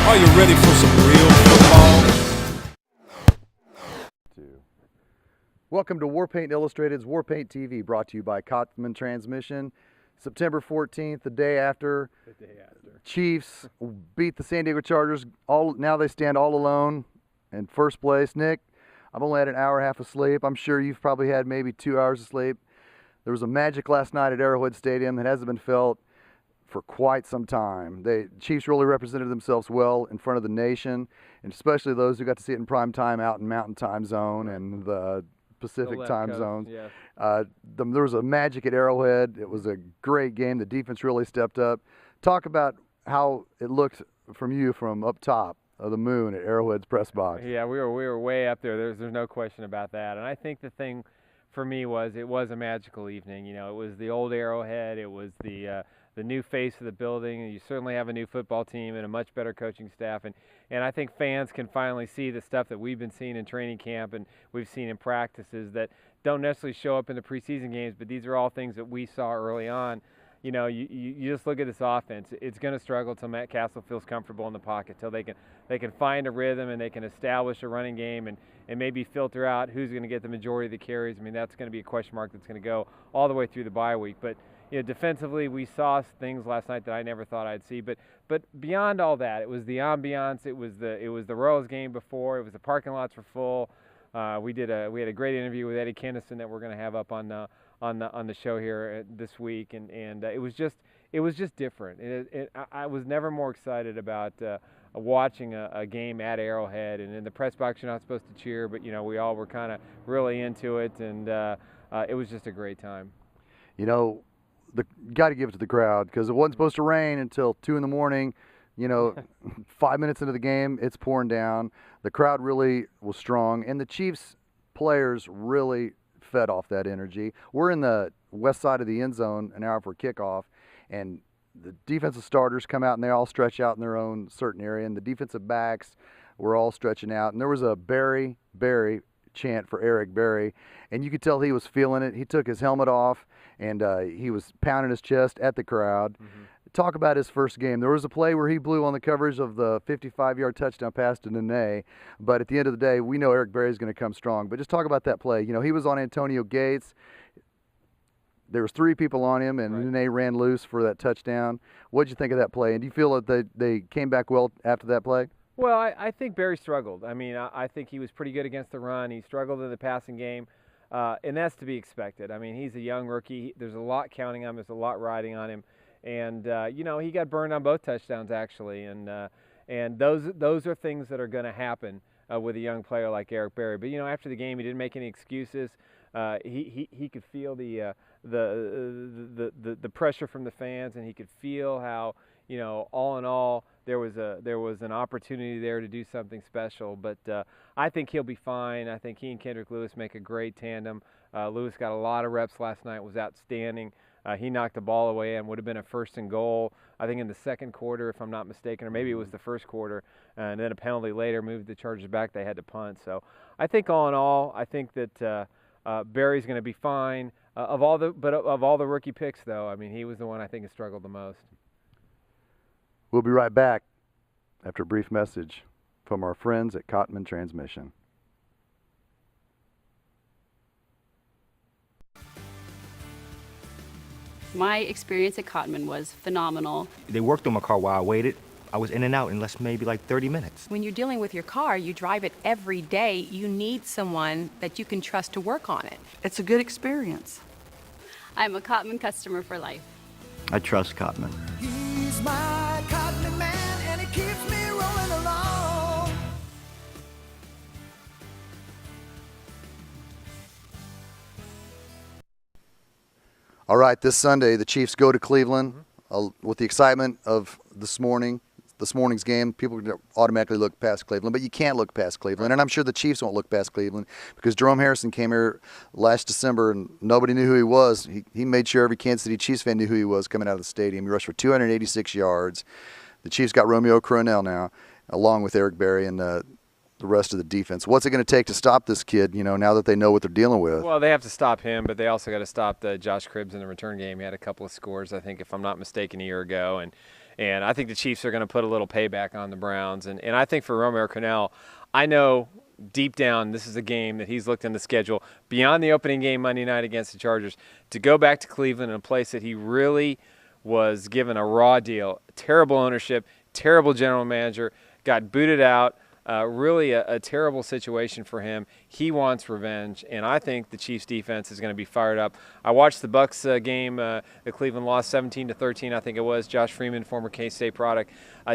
Are you ready for some real football? Welcome to Waraint Illustrated's Waraint TV, brought to you by Waraint Transmission. September 14th, the day after. Chiefs beat the San Diego Chargers. Now they stand all alone in first place. Nick, I've only had an hour and a half of sleep. I'm sure you've probably had maybe 2 hours of sleep. There was a magic last night at Arrowhead Stadium that hasn't been felt for quite some time. The Chiefs really represented themselves well in front of the nation, and especially those who got to see it in prime time out in Mountain Time Zone and the Pacific Time Zones. Yeah. There was a magic at Arrowhead. It was a great game. The defense really stepped up. Talk about how it looked from you from up top of the moon at Arrowhead's press box. Yeah, we were way up there. There's no question about that. And I think the thing for me was it was a magical evening. You know, it was the old Arrowhead. It was the new face of the building. You certainly have a new football team and a much better coaching staff. And I think fans can finally see the stuff that we've been seeing in training camp and we've seen in practices that don't necessarily show up in the preseason games, but these are all things that we saw early on. You know, you just look at this offense. It's going to struggle until Matt Castle feels comfortable in the pocket, till they can find a rhythm and they can establish a running game and maybe filter out who's going to get the majority of the carries. I mean, that's going to be a question mark that's going to go all the way through the bye week. But you know, defensively, we saw things last night that I never thought I'd see. But beyond all that, it was the ambiance. It was the Royals game before. It was the parking lots were full. We had a great interview with Eddie Kennison that we're going to have up on the show here this week, and it was just different. I was never more excited about watching a game at Arrowhead. And in the press box, you're not supposed to cheer, but you know, we all were kind of really into it, and it was just a great time. You know, got to give it to the crowd, because it wasn't supposed to rain until 2 in the morning. You know, 5 minutes into the game, it's pouring down. The crowd really was strong, and the Chiefs players really fed off that energy. We're in the west side of the end zone an hour before kickoff, and the defensive starters come out and they all stretch out in their own certain area, and the defensive backs were all stretching out. And there was a Barry chant for Eric Berry, and you could tell he was feeling it. He took his helmet off, and he was pounding his chest at the crowd. Mm-hmm. Talk about his first game. There was a play where he blew on the coverage of the 55-yard touchdown pass to Nene, but at the end of the day, we know Eric Berry is going to come strong. But just talk about that play. You know, he was on Antonio Gates. There was 3 people on him, and right. Nene ran loose for that touchdown. What did you think of that play? And do you feel that they came back well after that play? Well, I think Berry struggled. I mean, I think he was pretty good against the run. He struggled in the passing game, and that's to be expected. I mean, he's a young rookie. There's a lot counting on him. There's a lot riding on him. And, you know, he got burned on both touchdowns, actually. And those are things that are going to happen with a young player like Eric Berry. But, you know, after the game, he didn't make any excuses. He could feel the pressure from the fans, and he could feel how, you know, all in all, there was an opportunity there to do something special. But I think he'll be fine. I think he and Kendrick Lewis make a great tandem. Lewis got a lot of reps last night, was outstanding. He knocked the ball away and would have been a 1st and goal, I think, in the second quarter, if I'm not mistaken, or maybe it was the first quarter, and then a penalty later moved the Chargers back. They had to punt. So I think all in all, I think that Berry's going to be fine. Of all the rookie picks, though, I mean, he was the one I think has struggled the most. We'll be right back after a brief message from our friends at Waraint Transmission. My experience at Cotman was phenomenal. They worked on my car while I waited. I was in and out in less maybe like 30 minutes. When you're dealing with your car, you drive it every day. You need someone that you can trust to work on it. It's a good experience. I'm a Cotman customer for life. I trust Cotman. He's my Cotman man, and he keeps me rolling along. All right, this Sunday, the Chiefs go to Cleveland. With the excitement of this morning's game, people automatically look past Cleveland, but you can't look past Cleveland, and I'm sure the Chiefs won't look past Cleveland, because Jerome Harrison came here last December and nobody knew who he was. He made sure every Kansas City Chiefs fan knew who he was coming out of the stadium. He rushed for 286 yards. The Chiefs got Romeo Crennel now, along with Eric Berry and the rest of the defense. What's it going to take to stop this kid, you know, now that they know what they're dealing with? Well, they have to stop him, but they also got to stop Josh Cribbs in the return game. He had a couple of scores, I think, if I'm not mistaken, a year ago. And I think the Chiefs are going to put a little payback on the Browns. And I think for Romeo Crennel, I know deep down this is a game that he's looked in the schedule beyond the opening game Monday night against the Chargers to go back to Cleveland in a place that he really was given a raw deal. Terrible ownership, terrible general manager, got booted out. Really a terrible situation for him. He wants revenge, and I think the Chiefs defense is going to be fired up. I watched the Bucks game. The Cleveland lost 17-13, I think it was. Josh Freeman, former K-State product,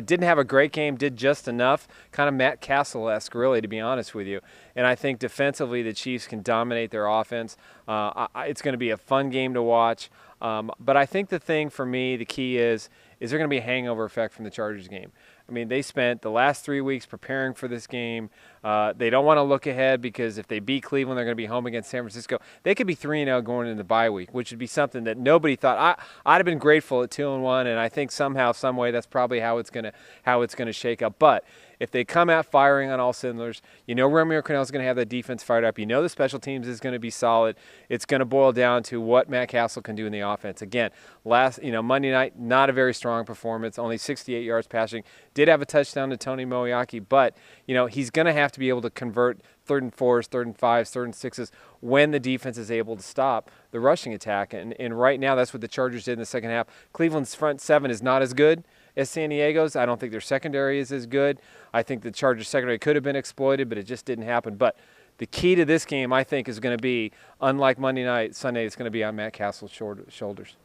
didn't have a great game, did just enough, kind of Matt Castle-esque, really, to be honest with you. And I think defensively the Chiefs can dominate their offense. It's going to be a fun game to watch. But I think the thing for me, the key is there going to be a hangover effect from the Chargers game? I mean, they spent the last 3 weeks preparing for this game. They don't want to look ahead because if they beat Cleveland, they're going to be home against San Francisco. They could be 3-0 going into the bye week, which would be something that nobody thought. I'd have been grateful at 2-1, and I think somehow, some way, that's probably how it's going to shake up. But if they come out firing on all cylinders, you know Romeo Crennel is going to have that defense fired up. You know the special teams is going to be solid. It's going to boil down to what Matt Castle can do in the offense. Again, Monday night, not a very strong performance, only 68 yards passing. Did have a touchdown to Tony Moeaki, but he's going to have to be able to convert 3rd and 4s, 3rd and 5s, 3rd and 6s when the defense is able to stop the rushing attack. And right now, that's what the Chargers did in the second half. Cleveland's front seven is not as good as San Diego's. I don't think their secondary is as good. I think the Chargers secondary could have been exploited, but it just didn't happen. But the key to this game, I think, is going to be, unlike Monday night, Sunday, it's going to be on Matt Castle's shoulders.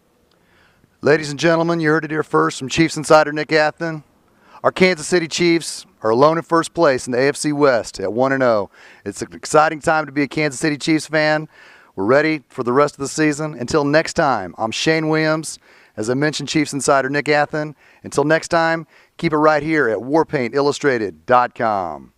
Ladies and gentlemen, you heard it here first from Chiefs insider Nick Athen. Our Kansas City Chiefs are alone in first place in the AFC West at 1-0. It's an exciting time to be a Kansas City Chiefs fan. We're ready for the rest of the season. Until next time, I'm Shane Williams. As I mentioned, Chiefs insider Nick Athen. Until next time, keep it right here at warpaintillustrated.com.